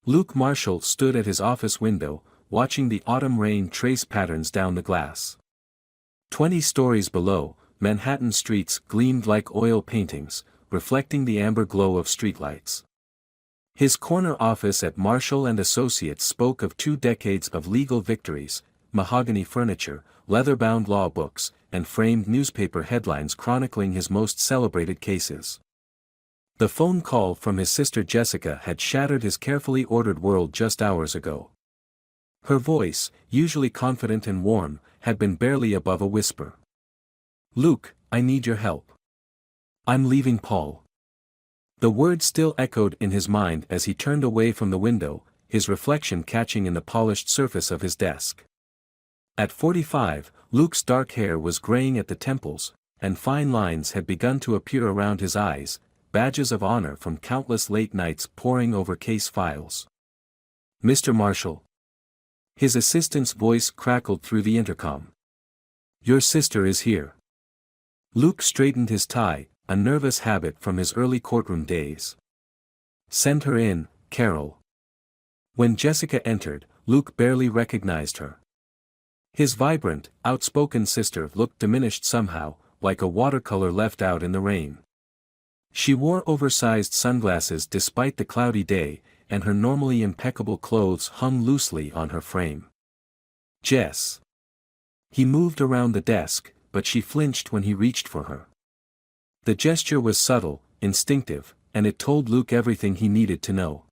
Luke Marshall stood at his office window, watching the autumn rain trace patterns down the glass. 20 stories below, Manhattan streets gleamed like oil paintings, reflecting the amber glow of streetlights. His corner office at Marshall and Associates spoke of 2 decades of legal victories, mahogany furniture, leather-bound law books, and framed newspaper headlines chronicling his most celebrated cases. The phone call from his sister Jessica had shattered his carefully ordered world just hours ago. Her voice, usually confident and warm, had been barely above a whisper. "Luke, I need your help. I'm leaving Paul." The words still echoed in his mind as he turned away from the window, his reflection catching in the polished surface of his desk. At 45, Luke's dark hair was graying at the temples, and fine lines had begun to appear around his eyes, badges of honor from countless late nights poring over case files. "Mr. Marshall." His assistant's voice crackled through the intercom. "Your sister is here." Luke straightened his tie, a nervous habit from his early courtroom days. "Send her in, Carol." When Jessica entered, Luke barely recognized her. His vibrant, outspoken sister looked diminished somehow, like a watercolor left out in the rain. She wore oversized sunglasses despite the cloudy day, and her normally impeccable clothes hung loosely on her frame. "Jess." He moved around the desk, but she flinched when he reached for her. The gesture was subtle, instinctive, and it told Luke everything he needed to know.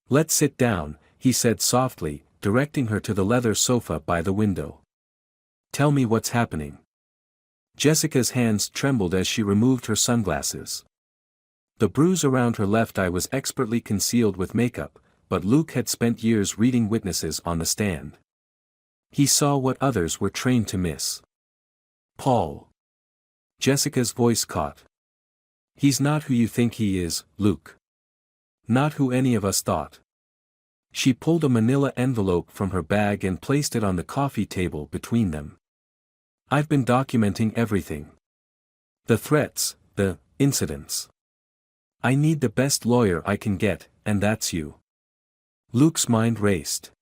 "Let's sit down," he said softly, directing her to the leather sofa by the window. "Tell me what's happening." Jessica's hands trembled as she removed her sunglasses. The bruise around her left eye was expertly concealed with makeup, but Luke had spent years reading witnesses on the stand. He saw what others were trained to miss. "Paul." Jessica's voice caught. "He's not who you think he is, Luke. Not who any of us thought." She pulled a manila envelope from her bag and placed it on the coffee table between them. "I've been documenting everything. The threats, the incidents. I need the best lawyer I can get, and that's you." Luke's mind raced.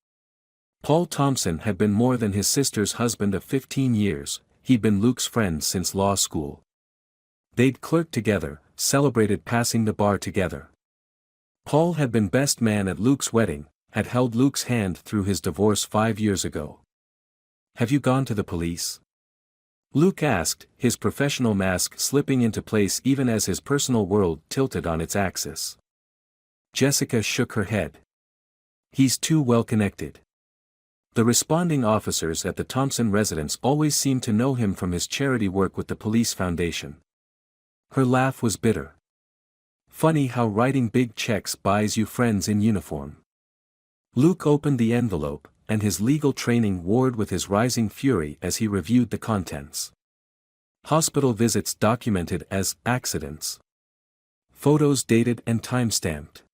Paul Thompson had been more than his sister's husband of 15 years, he'd been Luke's friend since law school. They'd clerked together, celebrated passing the bar together. Paul had been best man at Luke's wedding, had held Luke's hand through his divorce 5 years ago. "Have you gone to the police?" Luke asked, his professional mask slipping into place even as his personal world tilted on its axis. Jessica shook her head. "He's too well connected. The responding officers at the Thompson residence always seemed to know him from his charity work with the police foundation." Her laugh was bitter. "Funny how writing big checks buys you friends in uniform." Luke opened the envelope, and his legal training warred with his rising fury as he reviewed the contents. Hospital visits documented as accidents. Photos dated and time-stamped.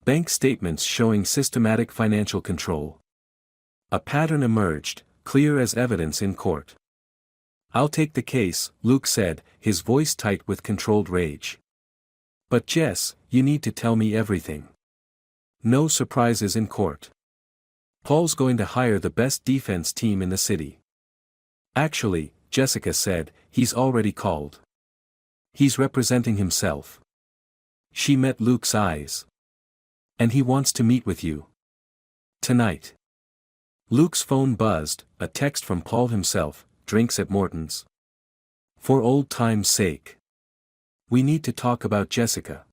Bank statements showing systematic financial control. A pattern emerged, clear as evidence in court. "I'll take the case," Luke said, his voice tight with controlled rage. "But Jess, you need to tell me everything. No surprises in court. Paul's going to hire the best defense team in the city." "Actually," Jessica said, "he's already called. He's representing himself." She met Luke's eyes. "And he wants to meet with you. Tonight." Luke's phone buzzed, a text from Paul himself, "Drinks at Morton's. For old time's sake. We need to talk about Jessica."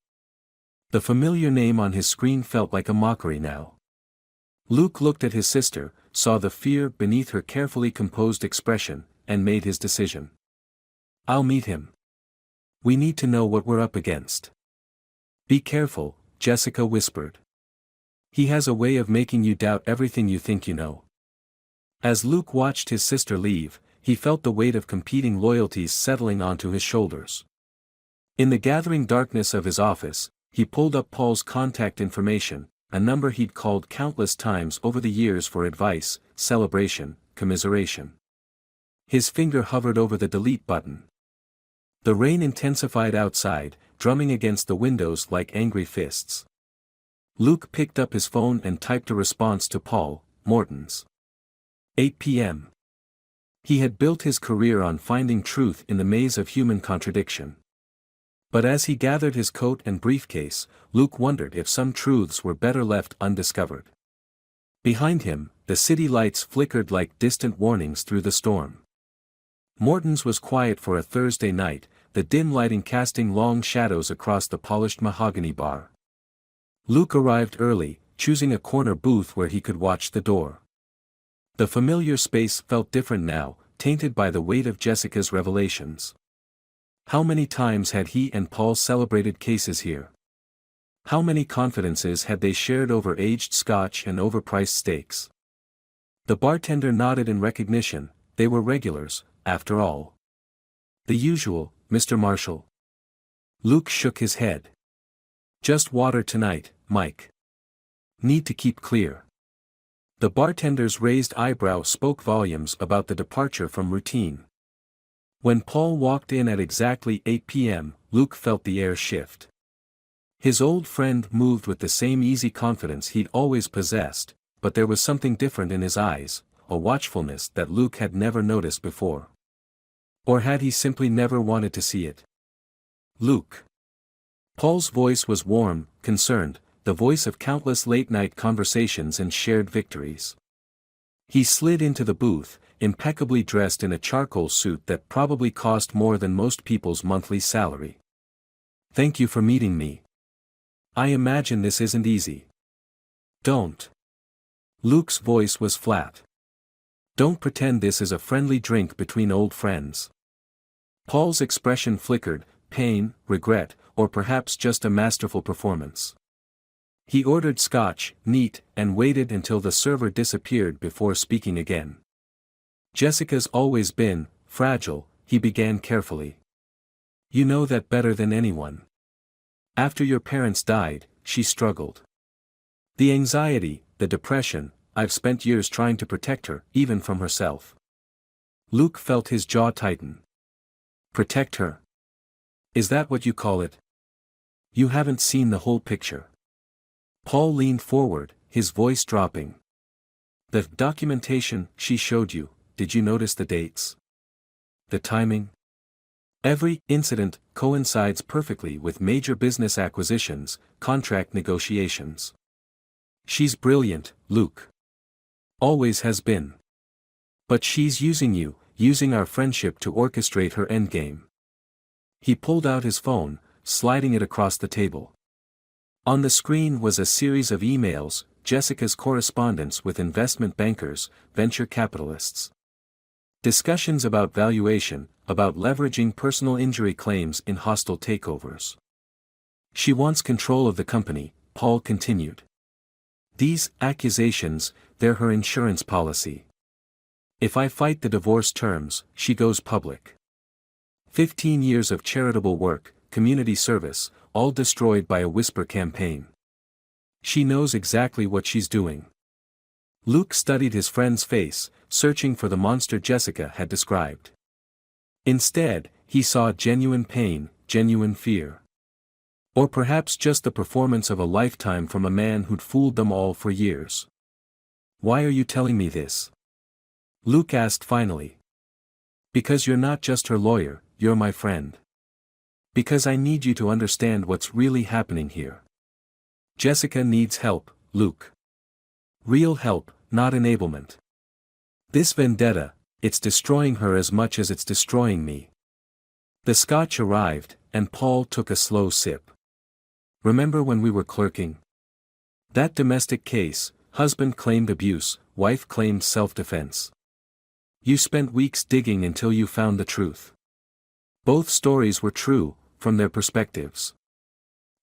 The familiar name on his screen felt like a mockery now. Luke looked at his sister, saw the fear beneath her carefully composed expression, and made his decision. "I'll meet him. We need to know what we're up against." "Be careful," Jessica whispered. "He has a way of making you doubt everything you think you know." As Luke watched his sister leave, he felt the weight of competing loyalties settling onto his shoulders. In the gathering darkness of his office, he pulled up Paul's contact information, a number he'd called countless times over the years for advice, celebration, commiseration. His finger hovered over the delete button. The rain intensified outside, drumming against the windows like angry fists. Luke picked up his phone and typed a response to Paul Morton's. 8 p.m. He had built his career on finding truth in the maze of human contradiction. But as he gathered his coat and briefcase, Luke wondered if some truths were better left undiscovered. Behind him, the city lights flickered like distant warnings through the storm. Morton's was quiet for a Thursday night, the dim lighting casting long shadows across the polished mahogany bar. Luke arrived early, choosing a corner booth where he could watch the door. The familiar space felt different now, tainted by the weight of Jessica's revelations. How many times had he and Paul celebrated cases here? How many confidences had they shared over aged scotch and overpriced steaks? The bartender nodded in recognition. They were regulars, after all. The usual, Mr. Marshall. Luke shook his head. Just water tonight, Mike. Need to keep clear. The bartender's raised eyebrow spoke volumes about the departure from routine. When Paul walked in at exactly 8 p.m., Luke felt the air shift. His old friend moved with the same easy confidence he'd always possessed, but there was something different in his eyes, a watchfulness that Luke had never noticed before. Or had he simply never wanted to see it? Luke. Paul's voice was warm, concerned, the voice of countless late-night conversations and shared victories. He slid into the booth, impeccably dressed in a charcoal suit that probably cost more than most people's monthly salary. Thank you for meeting me. I imagine this isn't easy. Don't. Luke's voice was flat. Don't pretend this is a friendly drink between old friends. Paul's expression flickered, pain, regret, or perhaps just a masterful performance. He ordered scotch, neat, and waited until the server disappeared before speaking again. Jessica's always been fragile, he began carefully. You know that better than anyone. After your parents died, she struggled. The anxiety, the depression, I've spent years trying to protect her, even from herself. Luke felt his jaw tighten. Protect her? Is that what you call it? You haven't seen the whole picture. Paul leaned forward, his voice dropping. The documentation she showed you, did you notice the dates? The timing? Every incident coincides perfectly with major business acquisitions, contract negotiations. She's brilliant, Luke. Always has been. But she's using you, using our friendship to orchestrate her endgame. He pulled out his phone, sliding it across the table. On the screen was a series of emails, Jessica's correspondence with investment bankers, venture capitalists. Discussions about valuation, about leveraging personal injury claims in hostile takeovers. She wants control of the company, Paul continued. These accusations, they're her insurance policy. If I fight the divorce terms, she goes public. 15 years of charitable work, community service, all destroyed by a whisper campaign. She knows exactly what she's doing. Luke studied his friend's face, searching for the monster Jessica had described. Instead, he saw genuine pain, genuine fear. Or perhaps just the performance of a lifetime from a man who'd fooled them all for years. Why are you telling me this? Luke asked finally. Because you're not just her lawyer, you're my friend. Because I need you to understand what's really happening here. Jessica needs help, Luke. Real help, not enablement. This vendetta, it's destroying her as much as it's destroying me. The scotch arrived, and Paul took a slow sip. Remember when we were clerking? That domestic case, husband claimed abuse, wife claimed self-defense. You spent weeks digging until you found the truth. Both stories were true, from their perspectives.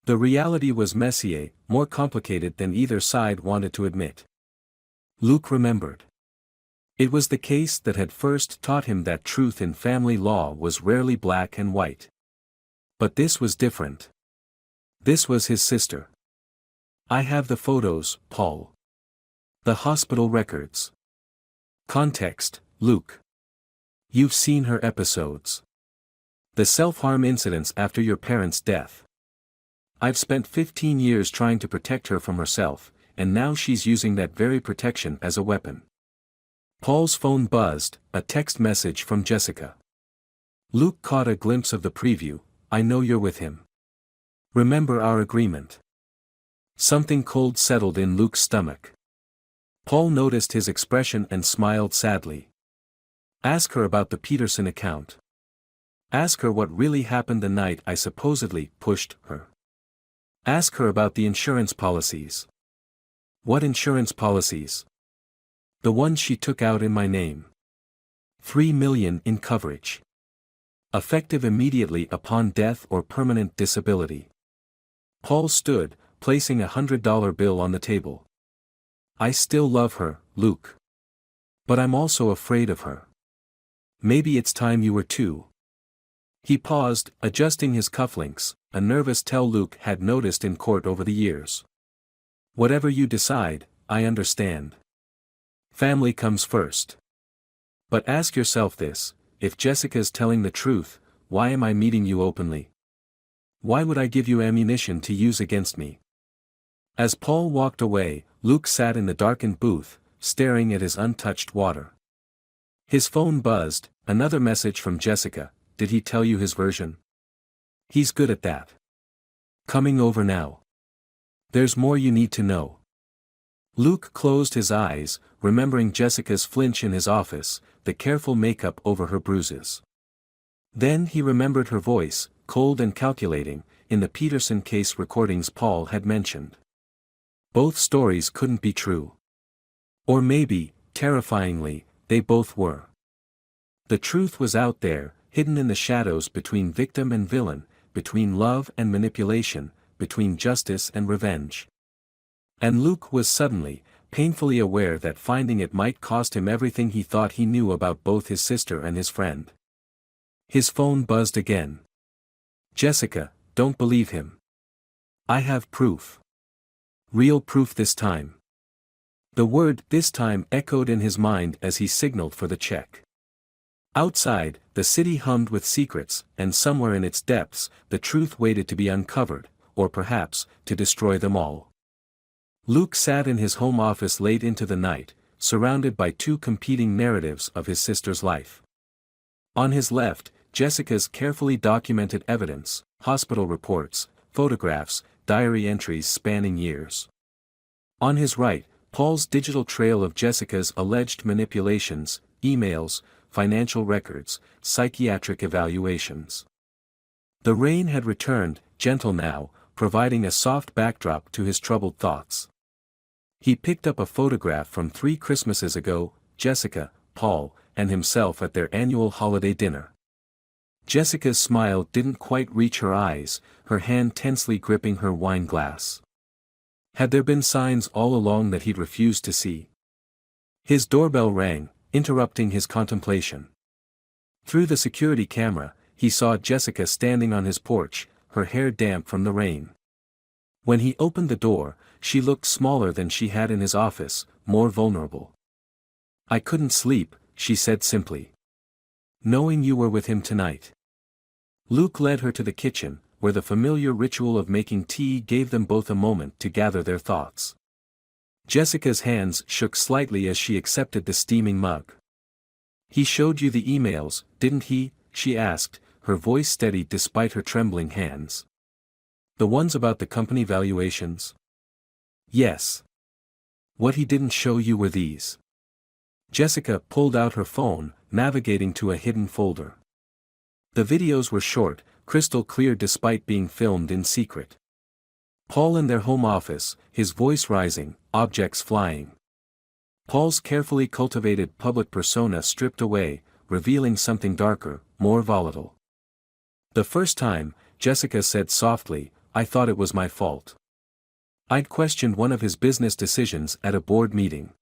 The reality was messier, more complicated than either side wanted to admit. Luke remembered. It was the case that had first taught him that truth in family law was rarely black and white. But this was different. This was his sister. I have the photos, Paul. The hospital records. Context, Luke. You've seen her episodes. The self-harm incidents after your parents' death. I've spent 15 years trying to protect her from herself, and now she's using that very protection as a weapon. Paul's phone buzzed, a text message from Jessica. Luke caught a glimpse of the preview. I know you're with him. Remember our agreement. Something cold settled in Luke's stomach. Paul noticed his expression and smiled sadly. Ask her about the Peterson account. Ask her what really happened the night I supposedly pushed her. Ask her about the insurance policies. What insurance policies? The ones she took out in my name. $3 million in coverage. Effective immediately upon death or permanent disability. Paul stood, placing $100 bill on the table. I still love her, Luke. But I'm also afraid of her. Maybe it's time you were too. He paused, adjusting his cufflinks, a nervous tell Luke had noticed in court over the years. Whatever you decide, I understand. Family comes first. But ask yourself this, if Jessica's telling the truth, why am I meeting you openly? Why would I give you ammunition to use against me? As Paul walked away, Luke sat in the darkened booth, staring at his untouched water. His phone buzzed, another message from Jessica. Did he tell you his version? He's good at that. Coming over now. There's more you need to know. Luke closed his eyes, remembering Jessica's flinch in his office, the careful makeup over her bruises. Then he remembered her voice, cold and calculating, in the Peterson case recordings Paul had mentioned. Both stories couldn't be true. Or maybe, terrifyingly, they both were. The truth was out there, hidden in the shadows between victim and villain, between love and manipulation, between justice and revenge. And Luke was suddenly, painfully aware that finding it might cost him everything he thought he knew about both his sister and his friend. His phone buzzed again. Jessica, don't believe him. I have proof. Real proof this time. The word "this time" echoed in his mind as he signaled for the check. Outside, the city hummed with secrets, and somewhere in its depths, the truth waited to be uncovered, or perhaps, to destroy them all. Luke sat in his home office late into the night, surrounded by two competing narratives of his sister's life. On his left, Jessica's carefully documented evidence, hospital reports, photographs, diary entries spanning years. On his right, Paul's digital trail of Jessica's alleged manipulations, emails, financial records, psychiatric evaluations. The rain had returned, gentle now, providing a soft backdrop to his troubled thoughts. He picked up a photograph from 3 Christmases ago, Jessica, Paul, and himself at their annual holiday dinner. Jessica's smile didn't quite reach her eyes, her hand tensely gripping her wine glass. Had there been signs all along that he'd refused to see? His doorbell rang, interrupting his contemplation. Through the security camera, he saw Jessica standing on his porch, her hair damp from the rain. When he opened the door, she looked smaller than she had in his office, more vulnerable. I couldn't sleep, she said simply. Knowing you were with him tonight. Luke led her to the kitchen, where the familiar ritual of making tea gave them both a moment to gather their thoughts. Jessica's hands shook slightly as she accepted the steaming mug. He showed you the emails, didn't he? She asked, her voice steady despite her trembling hands. The ones about the company valuations? Yes. What he didn't show you were these. Jessica pulled out her phone, navigating to a hidden folder. The videos were short, crystal clear despite being filmed in secret. Paul in their home office, his voice rising, objects flying. Paul's carefully cultivated public persona stripped away, revealing something darker, more volatile. The first time, Jessica said softly, I thought it was my fault. I'd questioned one of his business decisions at a board meeting.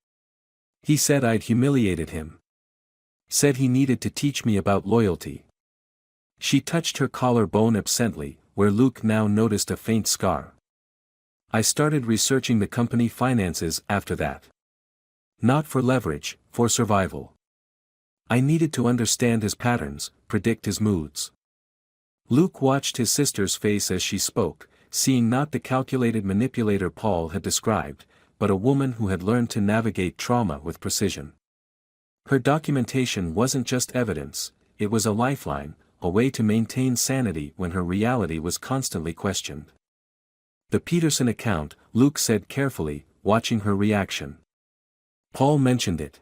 He said I'd humiliated him. Said he needed to teach me about loyalty. She touched her collarbone absently, where Luke now noticed a faint scar. I started researching the company finances after that. Not for leverage, for survival. I needed to understand his patterns, predict his moods. Luke watched his sister's face as she spoke, seeing not the calculated manipulator Paul had described, but a woman who had learned to navigate trauma with precision. Her documentation wasn't just evidence, it was a lifeline, a way to maintain sanity when her reality was constantly questioned. The Peterson account, Luke said carefully, watching her reaction. Paul mentioned it.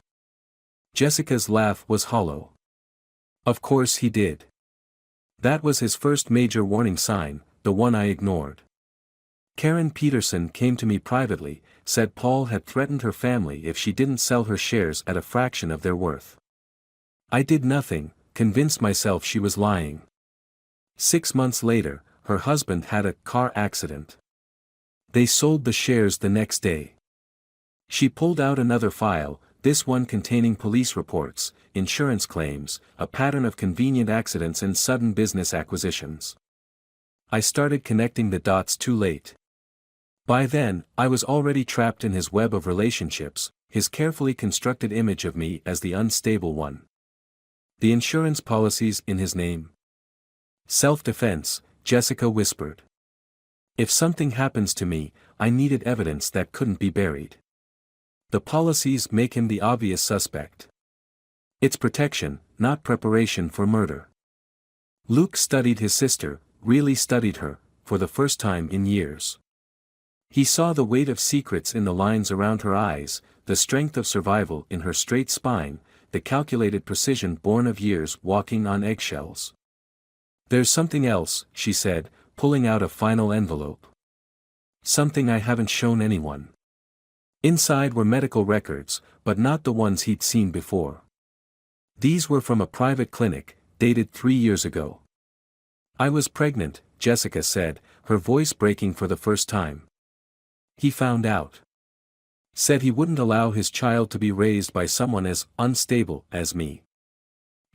Jessica's laugh was hollow. Of course he did. That was his first major warning sign, the one I ignored. Karen Peterson came to me privately, said Paul had threatened her family if she didn't sell her shares at a fraction of their worth. I did nothing, convinced myself she was lying. 6 months later, her husband had a car accident. They sold the shares the next day. She pulled out another file, this one containing police reports, insurance claims, a pattern of convenient accidents and sudden business acquisitions. I started connecting the dots too late. By then, I was already trapped in his web of relationships, his carefully constructed image of me as the unstable one. The insurance policies in his name. Self-defense, Jessica whispered. If something happens to me, I needed evidence that couldn't be buried. The policies make him the obvious suspect. It's protection, not preparation for murder. Luke studied his sister, really studied her, for the first time in years. He saw the weight of secrets in the lines around her eyes, the strength of survival in her straight spine, the calculated precision born of years walking on eggshells. There's something else, she said, pulling out a final envelope. Something I haven't shown anyone. Inside were medical records, but not the ones he'd seen before. These were from a private clinic, dated 3 years ago. I was pregnant, Jessica said, her voice breaking for the first time. He found out. Said he wouldn't allow his child to be raised by someone as unstable as me.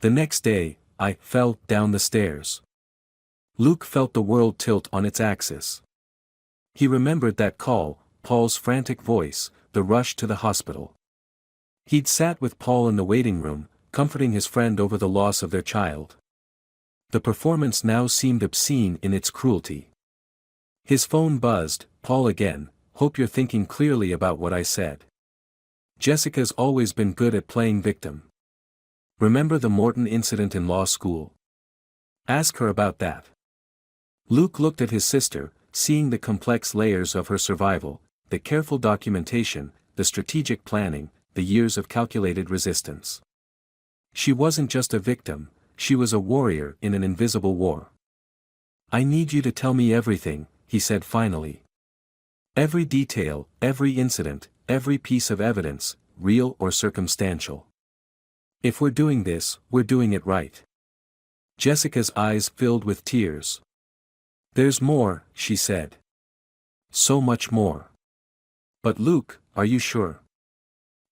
The next day, I fell down the stairs. Luke felt the world tilt on its axis. He remembered that call, Paul's frantic voice, the rush to the hospital. He'd sat with Paul in the waiting room, comforting his friend over the loss of their child. The performance now seemed obscene in its cruelty. His phone buzzed. Paul again. Hope you're thinking clearly about what I said. Jessica's always been good at playing victim. Remember the Morton incident in law school? Ask her about that. Luke looked at his sister, seeing the complex layers of her survival, the careful documentation, the strategic planning, the years of calculated resistance. She wasn't just a victim, she was a warrior in an invisible war. I need you to tell me everything, he said finally. Every detail, every incident, every piece of evidence, real or circumstantial. If we're doing this, we're doing it right. Jessica's eyes filled with tears. There's more, she said. So much more. But Luke, are you sure?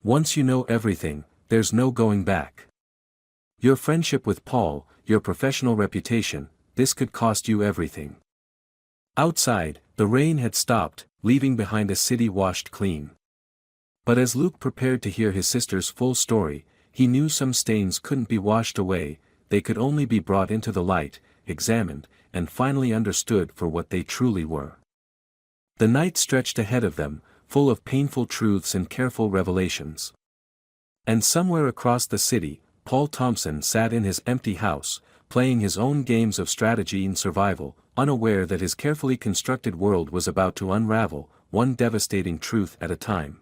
Once you know everything, there's no going back. Your friendship with Paul, your professional reputation, this could cost you everything. Outside, the rain had stopped, leaving behind a city washed clean. But as Luke prepared to hear his sister's full story, he knew some stains couldn't be washed away, they could only be brought into the light, examined, and finally understood for what they truly were. The night stretched ahead of them, full of painful truths and careful revelations. And somewhere across the city, Paul Thompson sat in his empty house, playing his own games of strategy and survival, unaware that his carefully constructed world was about to unravel, one devastating truth at a time.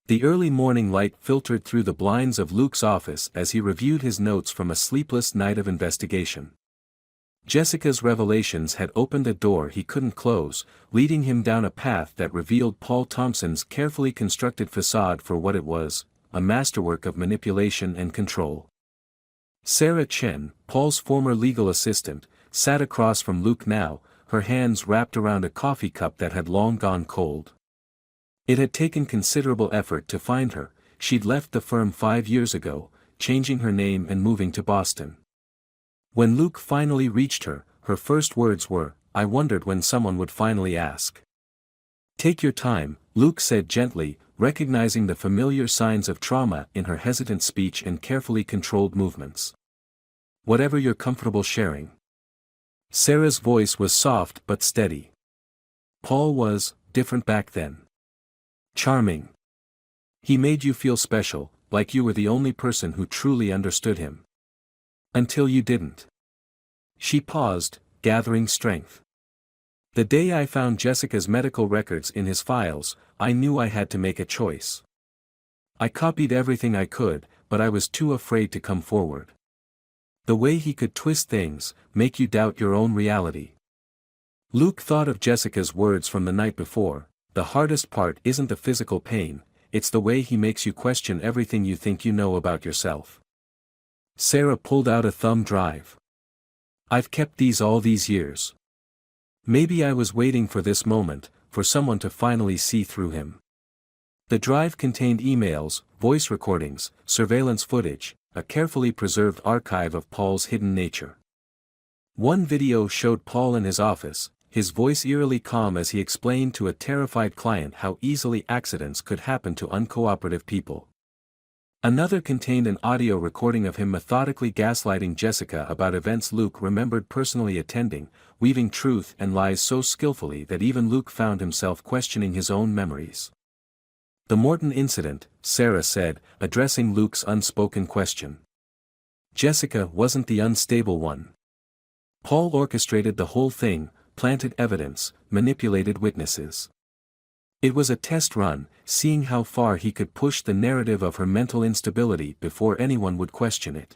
The early morning light filtered through the blinds of Luke's office as he reviewed his notes from a sleepless night of investigation. Jessica's revelations had opened a door he couldn't close, leading him down a path that revealed Paul Thompson's carefully constructed facade for what it was, a masterwork of manipulation and control. Sarah Chen, Paul's former legal assistant, sat across from Luke now, her hands wrapped around a coffee cup that had long gone cold. It had taken considerable effort to find her, she'd left the firm 5 years ago, changing her name and moving to Boston. When Luke finally reached her, her first words were, "I wondered when someone would finally ask." "Take your time," Luke said gently, recognizing the familiar signs of trauma in her hesitant speech and carefully controlled movements. "Whatever you're comfortable sharing." Sarah's voice was soft but steady. Paul was different back then. Charming. He made you feel special, like you were the only person who truly understood him. Until you didn't. She paused, gathering strength. The day I found Jessica's medical records in his files, I knew I had to make a choice. I copied everything I could, but I was too afraid to come forward. The way he could twist things, make you doubt your own reality. Luke thought of Jessica's words from the night before. The hardest part isn't the physical pain, it's the way he makes you question everything you think you know about yourself. Sarah pulled out a thumb drive. I've kept these all these years. Maybe I was waiting for this moment, for someone to finally see through him. The drive contained emails, voice recordings, surveillance footage, a carefully preserved archive of Paul's hidden nature. One video showed Paul in his office, his voice eerily calm as he explained to a terrified client how easily accidents could happen to uncooperative people. Another contained an audio recording of him methodically gaslighting Jessica about events Luke remembered personally attending, weaving truth and lies so skillfully that even Luke found himself questioning his own memories. The Morton incident, Sarah said, addressing Luke's unspoken question. Jessica wasn't the unstable one. Paul orchestrated the whole thing, planted evidence, manipulated witnesses. It was a test run, seeing how far he could push the narrative of her mental instability before anyone would question it.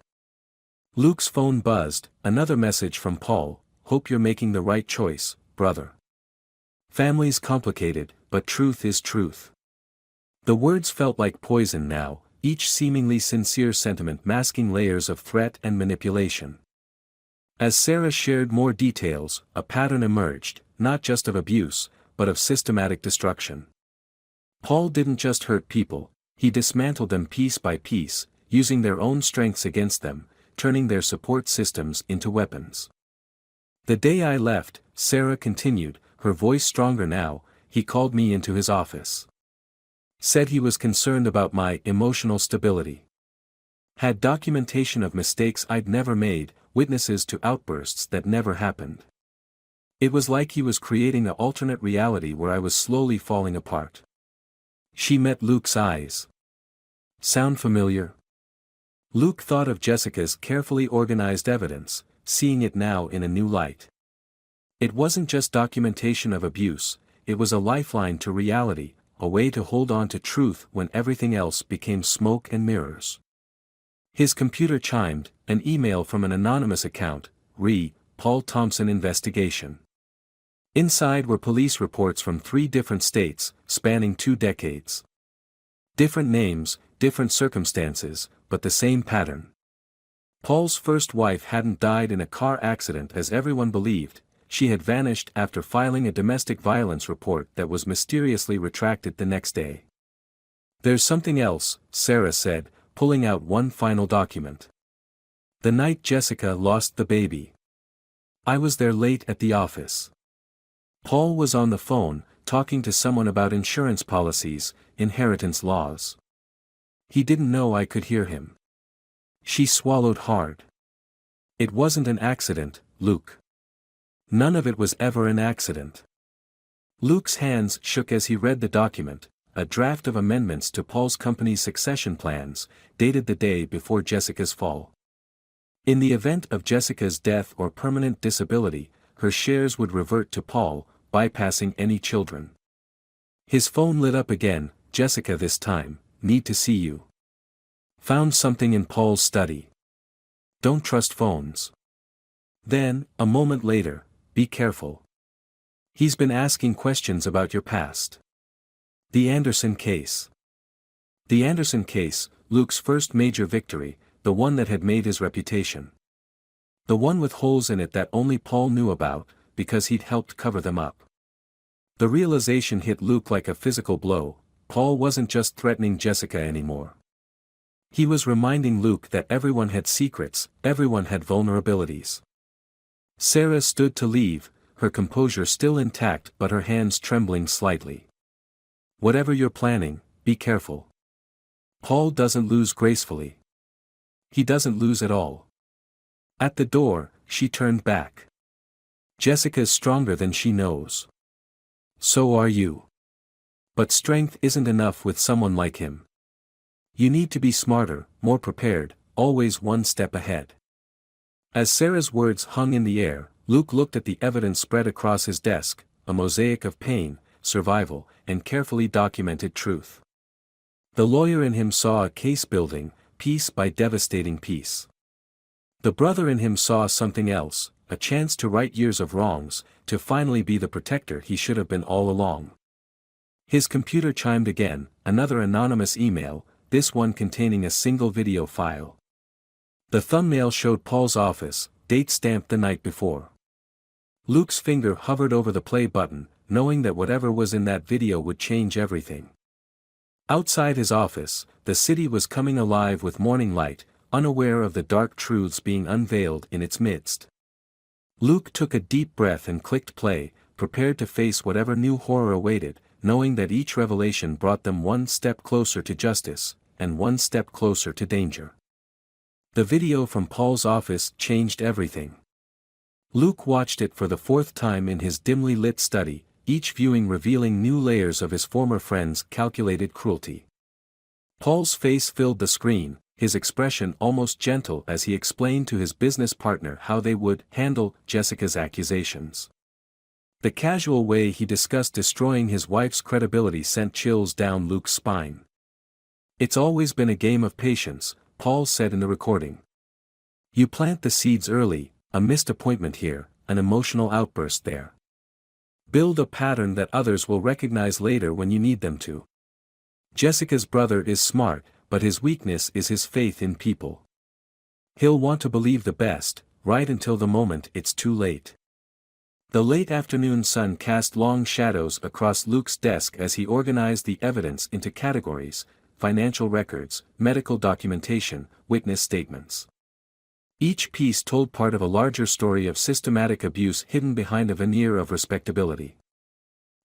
Luke's phone buzzed, another message from Paul, "Hope you're making the right choice, brother. Family's complicated, but truth is truth." The words felt like poison now, each seemingly sincere sentiment masking layers of threat and manipulation. As Sarah shared more details, a pattern emerged, not just of abuse, but of systematic destruction. Paul didn't just hurt people, he dismantled them piece by piece, using their own strengths against them, turning their support systems into weapons. The day I left, Sarah continued, her voice stronger now, he called me into his office. Said he was concerned about my emotional stability. Had documentation of mistakes I'd never made, witnesses to outbursts that never happened. It was like he was creating an alternate reality where I was slowly falling apart. She met Luke's eyes. Sound familiar? Luke thought of Jessica's carefully organized evidence, seeing it now in a new light. It wasn't just documentation of abuse, it was a lifeline to reality, a way to hold on to truth when everything else became smoke and mirrors. His computer chimed, an email from an anonymous account, Paul Thompson investigation. Inside were police reports from 3 different states, spanning 2 decades. Different names, different circumstances, but the same pattern. Paul's first wife hadn't died in a car accident as everyone believed, she had vanished after filing a domestic violence report that was mysteriously retracted the next day. There's something else, Sarah said, pulling out one final document. The night Jessica lost the baby. I was there late at the office. Paul was on the phone, talking to someone about insurance policies, inheritance laws. He didn't know I could hear him. She swallowed hard. It wasn't an accident, Luke. None of it was ever an accident. Luke's hands shook as he read the document, a draft of amendments to Paul's company's succession plans, dated the day before Jessica's fall. In the event of Jessica's death or permanent disability, her shares would revert to Paul, bypassing any children. His phone lit up again, Jessica this time, need to see you. Found something in Paul's study. Don't trust phones. Then, a moment later, be careful. He's been asking questions about your past. The Anderson case. The Anderson case, Luke's first major victory, the one that had made his reputation. The one with holes in it that only Paul knew about, because he'd helped cover them up. The realization hit Luke like a physical blow, Paul wasn't just threatening Jessica anymore. He was reminding Luke that everyone had secrets, everyone had vulnerabilities. Sarah stood to leave, her composure still intact but her hands trembling slightly. Whatever you're planning, be careful. Paul doesn't lose gracefully. He doesn't lose at all. At the door, she turned back. Jessica's stronger than she knows. So are you. But strength isn't enough with someone like him. You need to be smarter, more prepared, always one step ahead. As Sarah's words hung in the air, Luke looked at the evidence spread across his desk, a mosaic of pain, survival, and carefully documented truth. The lawyer in him saw a case building, piece by devastating piece. The brother in him saw something else, a chance to right years of wrongs, to finally be the protector he should have been all along. His computer chimed again, another anonymous email, this one containing a single video file. The thumbnail showed Paul's office, date stamped the night before. Luke's finger hovered over the play button, knowing that whatever was in that video would change everything. Outside his office, the city was coming alive with morning light, unaware of the dark truths being unveiled in its midst. Luke took a deep breath and clicked play, prepared to face whatever new horror awaited, knowing that each revelation brought them one step closer to justice, and one step closer to danger. The video from Paul's office changed everything. Luke watched it for the fourth time in his dimly lit study, each viewing revealing new layers of his former friend's calculated cruelty. Paul's face filled the screen, his expression almost gentle as he explained to his business partner how they would handle Jessica's accusations. The casual way he discussed destroying his wife's credibility sent chills down Luke's spine. It's always been a game of patience, Paul said in the recording. You plant the seeds early, a missed appointment here, an emotional outburst there. Build a pattern that others will recognize later when you need them to. Jessica's brother is smart, but his weakness is his faith in people. He'll want to believe the best, right until the moment it's too late. The late afternoon sun cast long shadows across Luke's desk as he organized the evidence into categories: financial records, medical documentation, witness statements. Each piece told part of a larger story of systematic abuse hidden behind a veneer of respectability.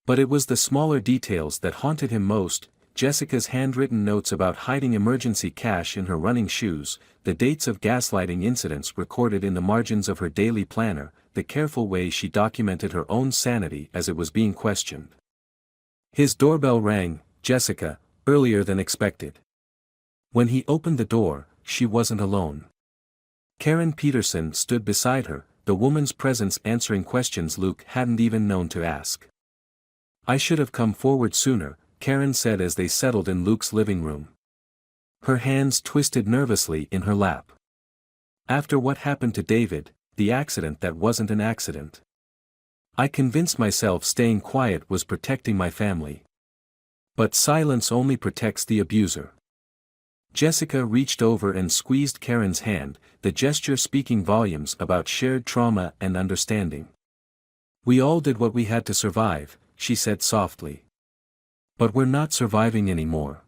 But it was the smaller details that haunted him most: Jessica's handwritten notes about hiding emergency cash in her running shoes, the dates of gaslighting incidents recorded in the margins of her daily planner, the careful way she documented her own sanity as it was being questioned. His doorbell rang, Jessica, earlier than expected. When he opened the door, she wasn't alone. Karen Peterson stood beside her, the woman's presence answering questions Luke hadn't even known to ask. I should have come forward sooner, Karen said as they settled in Luke's living room. Her hands twisted nervously in her lap. After what happened to David, the accident that wasn't an accident. I convinced myself staying quiet was protecting my family. But silence only protects the abuser. Jessica reached over and squeezed Karen's hand, the gesture speaking volumes about shared trauma and understanding. We all did what we had to survive, she said softly. But we're not surviving anymore.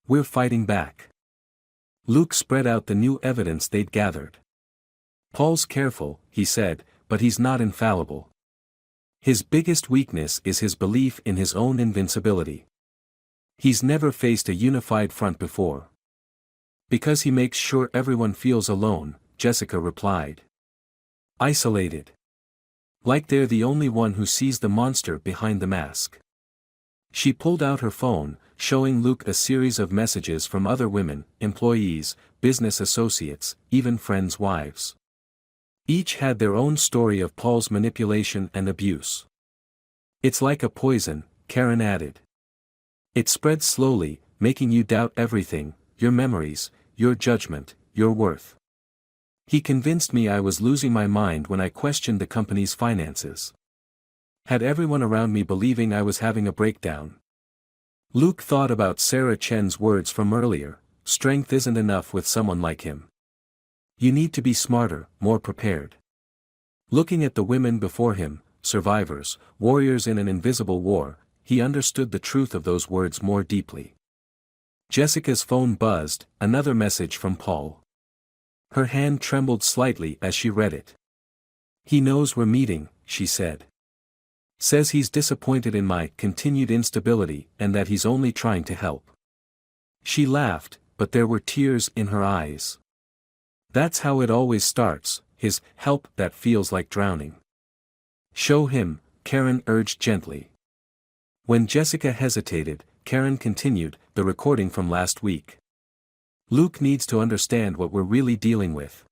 We're fighting back. Luke spread out the new evidence they'd gathered. Paul's careful, he said, but he's not infallible. His biggest weakness is his belief in his own invincibility. He's never faced a unified front before. Because he makes sure everyone feels alone, Jessica replied. Isolated. Like they're the only one who sees the monster behind the mask. She pulled out her phone, showing Luke a series of messages from other women, employees, business associates, even friends' wives. Each had their own story of Paul's manipulation and abuse. It's like a poison, Karen added. It spreads slowly, making you doubt everything, your memories, your judgment, your worth. He convinced me I was losing my mind when I questioned the company's finances. Had everyone around me believing I was having a breakdown. Luke thought about Sarah Chen's words from earlier: strength isn't enough with someone like him. You need to be smarter, more prepared. Looking at the women before him, survivors, warriors in an invisible war, he understood the truth of those words more deeply. Jessica's phone buzzed, another message from Paul. Her hand trembled slightly as she read it. He knows we're meeting, she said. Says he's disappointed in my continued instability and that he's only trying to help. She laughed, but there were tears in her eyes. That's how it always starts, his help that feels like drowning. Show him, Karen urged gently. When Jessica hesitated, Karen continued, "The recording from last week. Luke needs to understand what we're really dealing with."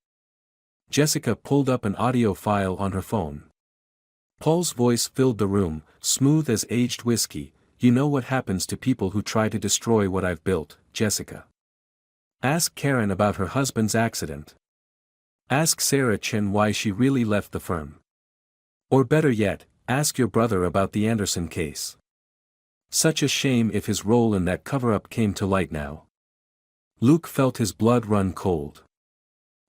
Jessica pulled up an audio file on her phone. Paul's voice filled the room, smooth as aged whiskey. "You know what happens to people who try to destroy what I've built, Jessica. Ask Karen about her husband's accident. Ask Sarah Chen why she really left the firm. Or better yet, ask your brother about the Anderson case. Such a shame if his role in that cover-up came to light now." Luke felt his blood run cold.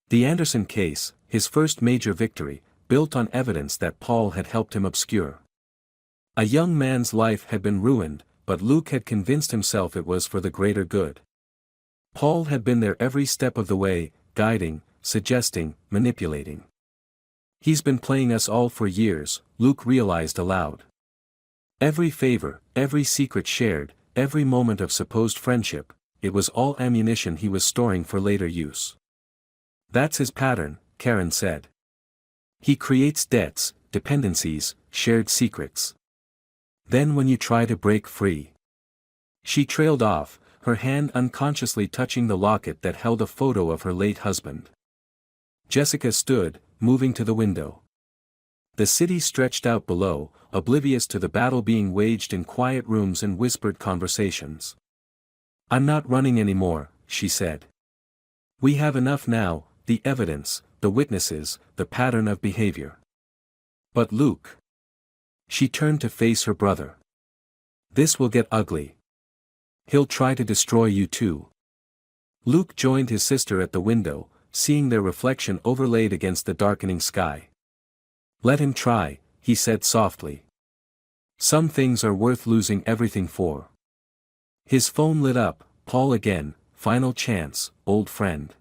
The Anderson case, his first major victory, built on evidence that Paul had helped him obscure. A young man's life had been ruined, but Luke had convinced himself it was for the greater good. Paul had been there every step of the way, guiding, suggesting, manipulating. "He's been playing us all for years," Luke realized aloud. Every favor, every secret shared, every moment of supposed friendship, it was all ammunition he was storing for later use. "That's his pattern," Karen said. "He creates debts, dependencies, shared secrets. Then when you try to break free." She trailed off, her hand unconsciously touching the locket that held a photo of her late husband. Jessica stood, moving to the window. The city stretched out below, oblivious to the battle being waged in quiet rooms and whispered conversations. "I'm not running anymore," she said. "We have enough now, the evidence, the witnesses, the pattern of behavior." "But Luke." She turned to face her brother. "This will get ugly. He'll try to destroy you too." Luke joined his sister at the window, seeing their reflection overlaid against the darkening sky. "Let him try," he said softly. "Some things are worth losing everything for." His phone lit up. "Paul again, final chance, old friend.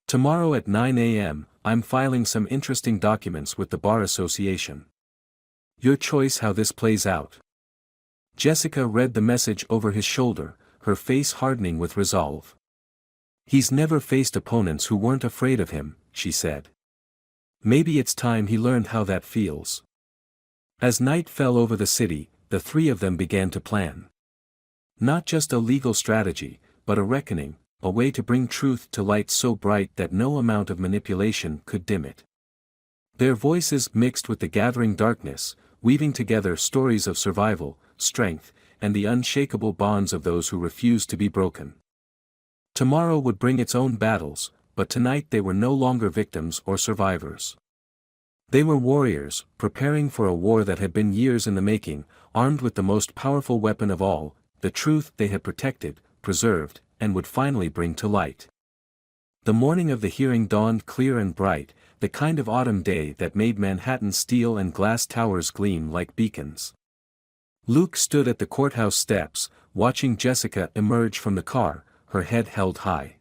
Tomorrow at 9 a.m., I'm filing some interesting documents with the Bar Association. Your choice how this plays out." Jessica read the message over his shoulder, her face hardening with resolve. "He's never faced opponents who weren't afraid of him," she said. "Maybe it's time he learned how that feels." As night fell over the city, the three of them began to plan. Not just a legal strategy, but a reckoning, a way to bring truth to light so bright that no amount of manipulation could dim it. Their voices mixed with the gathering darkness, weaving together stories of survival, strength, and the unshakable bonds of those who refuse to be broken. Tomorrow would bring its own battles, but tonight they were no longer victims or survivors. They were warriors, preparing for a war that had been years in the making, armed with the most powerful weapon of all, the truth they had protected, preserved, and would finally bring to light. The morning of the hearing dawned clear and bright, the kind of autumn day that made Manhattan's steel and glass towers gleam like beacons. Luke stood at the courthouse steps, watching Jessica emerge from the car, her head held high.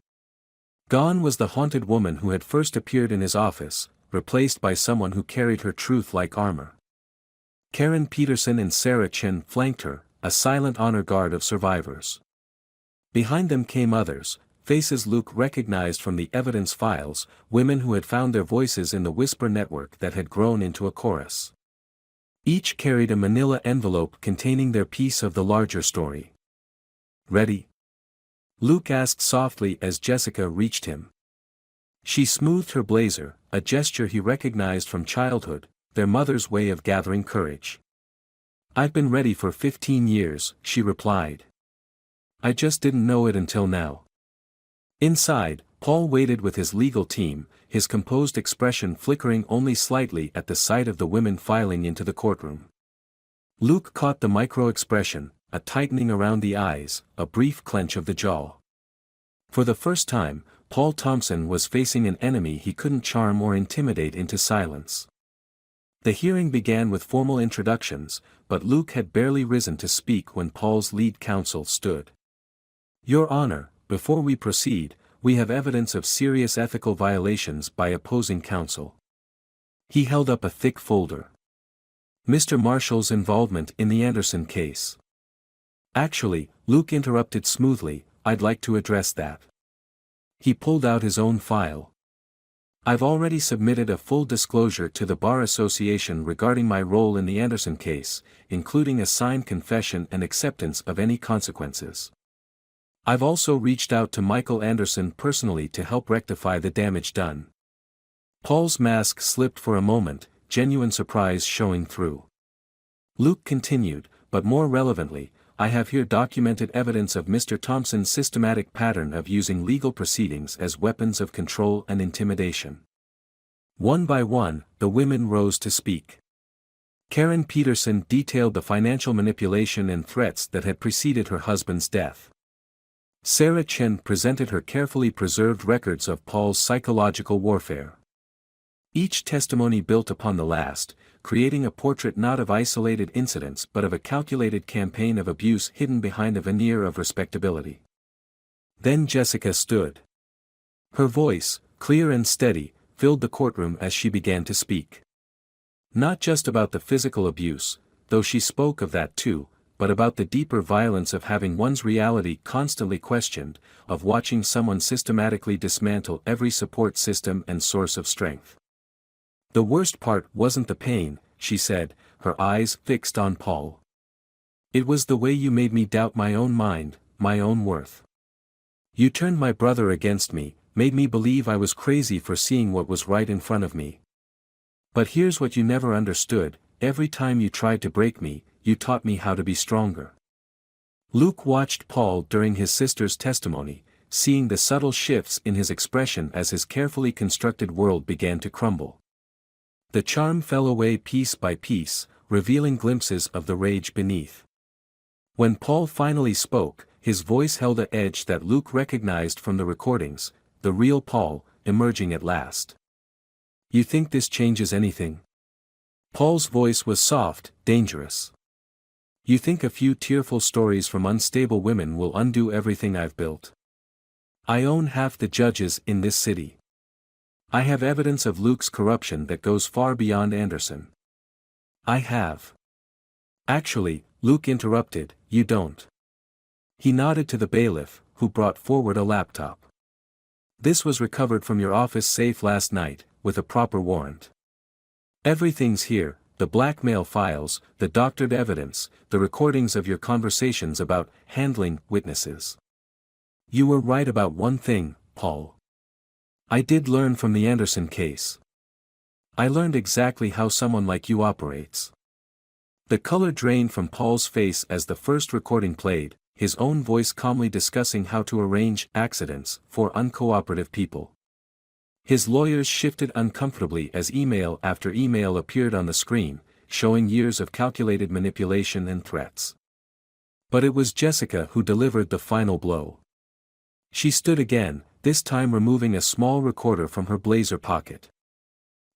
Gone was the haunted woman who had first appeared in his office, replaced by someone who carried her truth like armor. Karen Peterson and Sarah Chen flanked her, a silent honor guard of survivors. Behind them came others, faces Luke recognized from the evidence files, women who had found their voices in the whisper network that had grown into a chorus. Each carried a manila envelope containing their piece of the larger story. "Ready?" Luke asked softly as Jessica reached him. She smoothed her blazer, a gesture he recognized from childhood, their mother's way of gathering courage. "I've been ready for 15 years, she replied. "I just didn't know it until now." Inside, Paul waited with his legal team, his composed expression flickering only slightly at the sight of the women filing into the courtroom. Luke caught the micro-expression, a tightening around the eyes, a brief clench of the jaw. For the first time, Paul Thompson was facing an enemy he couldn't charm or intimidate into silence. The hearing began with formal introductions, but Luke had barely risen to speak when Paul's lead counsel stood. "Your Honor, before we proceed, we have evidence of serious ethical violations by opposing counsel." He held up a thick folder. "Mr. Marshall's involvement in the Anderson case." "Actually," Luke interrupted smoothly, "I'd like to address that." He pulled out his own file. I've already submitted a full disclosure to the Bar Association regarding my role in the Anderson case, including a signed confession and acceptance of any consequences. I've also reached out to Michael Anderson personally to help rectify the damage done. Paul's mask slipped for a moment, genuine surprise showing through. Luke continued, but more relevantly, I have here documented evidence of Mr. Thompson's systematic pattern of using legal proceedings as weapons of control and intimidation. One by one, the women rose to speak. Karen Peterson detailed the financial manipulation and threats that had preceded her husband's death. Sarah Chen presented her carefully preserved records of Paul's psychological warfare. Each testimony built upon the last, creating a portrait not of isolated incidents but of a calculated campaign of abuse hidden behind a veneer of respectability. Then Jessica stood. Her voice, clear and steady, filled the courtroom as she began to speak. Not just about the physical abuse, though she spoke of that too, but about the deeper violence of having one's reality constantly questioned, of watching someone systematically dismantle every support system and source of strength. The worst part wasn't the pain, she said, her eyes fixed on Paul. It was the way you made me doubt my own mind, my own worth. You turned my brother against me, made me believe I was crazy for seeing what was right in front of me. But here's what you never understood, every time you tried to break me, you taught me how to be stronger. Luke watched Paul during his sister's testimony, seeing the subtle shifts in his expression as his carefully constructed world began to crumble. The charm fell away piece by piece, revealing glimpses of the rage beneath. When Paul finally spoke, his voice held an edge that Luke recognized from the recordings, the real Paul, emerging at last. You think this changes anything? Paul's voice was soft, dangerous. You think a few tearful stories from unstable women will undo everything I've built? I own half the judges in this city. I have evidence of Luke's corruption that goes far beyond Anderson. I have. Actually, Luke interrupted, you don't. He nodded to the bailiff, who brought forward a laptop. This was recovered from your office safe last night, with a proper warrant. Everything's here, the blackmail files, the doctored evidence, the recordings of your conversations about handling witnesses. You were right about one thing, Paul. I did learn from the Anderson case. I learned exactly how someone like you operates. The color drained from Paul's face as the first recording played, his own voice calmly discussing how to arrange accidents for uncooperative people. His lawyers shifted uncomfortably as email after email appeared on the screen, showing years of calculated manipulation and threats. But it was Jessica who delivered the final blow. She stood again, this time removing a small recorder from her blazer pocket.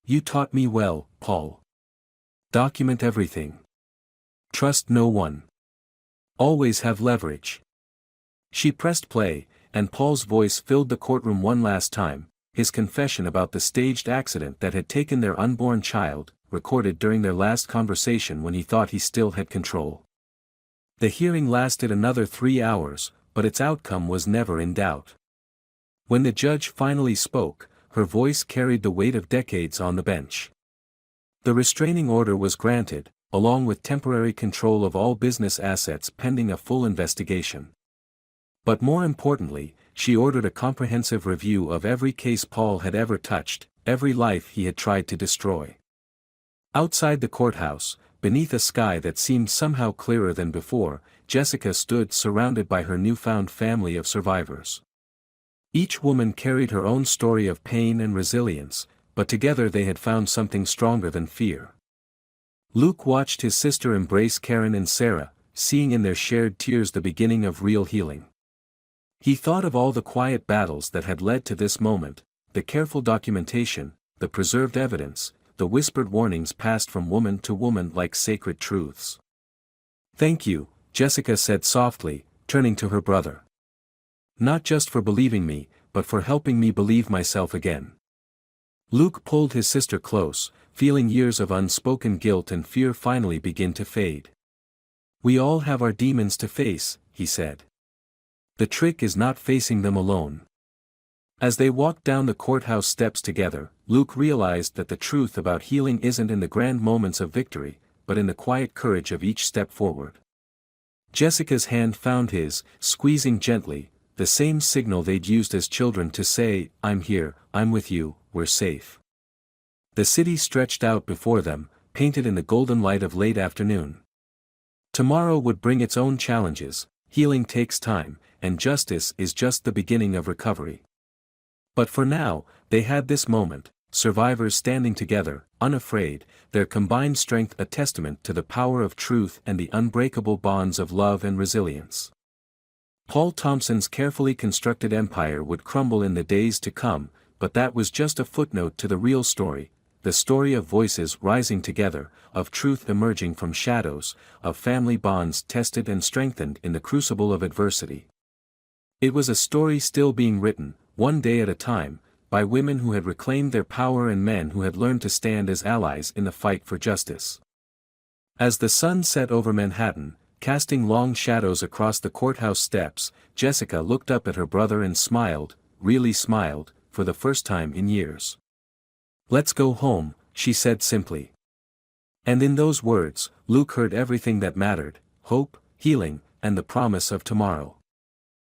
You taught me well, Paul. Document everything. Trust no one. Always have leverage. She pressed play, and Paul's voice filled the courtroom one last time, his confession about the staged accident that had taken their unborn child, recorded during their last conversation when he thought he still had control. The hearing lasted another 3 hours, but its outcome was never in doubt. When the judge finally spoke, her voice carried the weight of decades on the bench. The restraining order was granted, along with temporary control of all business assets pending a full investigation. But more importantly, she ordered a comprehensive review of every case Paul had ever touched, every life he had tried to destroy. Outside the courthouse, beneath a sky that seemed somehow clearer than before, Jessica stood surrounded by her newfound family of survivors. Each woman carried her own story of pain and resilience, but together they had found something stronger than fear. Luke watched his sister embrace Karen and Sarah, seeing in their shared tears the beginning of real healing. He thought of all the quiet battles that had led to this moment, the careful documentation, the preserved evidence, the whispered warnings passed from woman to woman like sacred truths. Thank you, Jessica said softly, turning to her brother. Not just for believing me, but for helping me believe myself again. Luke pulled his sister close, feeling years of unspoken guilt and fear finally begin to fade. We all have our demons to face, he said. The trick is not facing them alone. As they walked down the courthouse steps together, Luke realized that the truth about healing isn't in the grand moments of victory, but in the quiet courage of each step forward. Jessica's hand found his, squeezing gently, the same signal they'd used as children to say, "I'm here, I'm with you, we're safe." The city stretched out before them, painted in the golden light of late afternoon. Tomorrow would bring its own challenges. Healing takes time, and justice is just the beginning of recovery. But for now, they had this moment, survivors standing together, unafraid, their combined strength a testament to the power of truth and the unbreakable bonds of love and resilience. Paul Thompson's carefully constructed empire would crumble in the days to come, but that was just a footnote to the real story, the story of voices rising together, of truth emerging from shadows, of family bonds tested and strengthened in the crucible of adversity. It was a story still being written, one day at a time, by women who had reclaimed their power and men who had learned to stand as allies in the fight for justice. As the sun set over Manhattan, casting long shadows across the courthouse steps, Jessica looked up at her brother and smiled, really smiled, for the first time in years. "Let's go home," she said simply. And in those words, Luke heard everything that mattered: hope, healing, and the promise of tomorrow.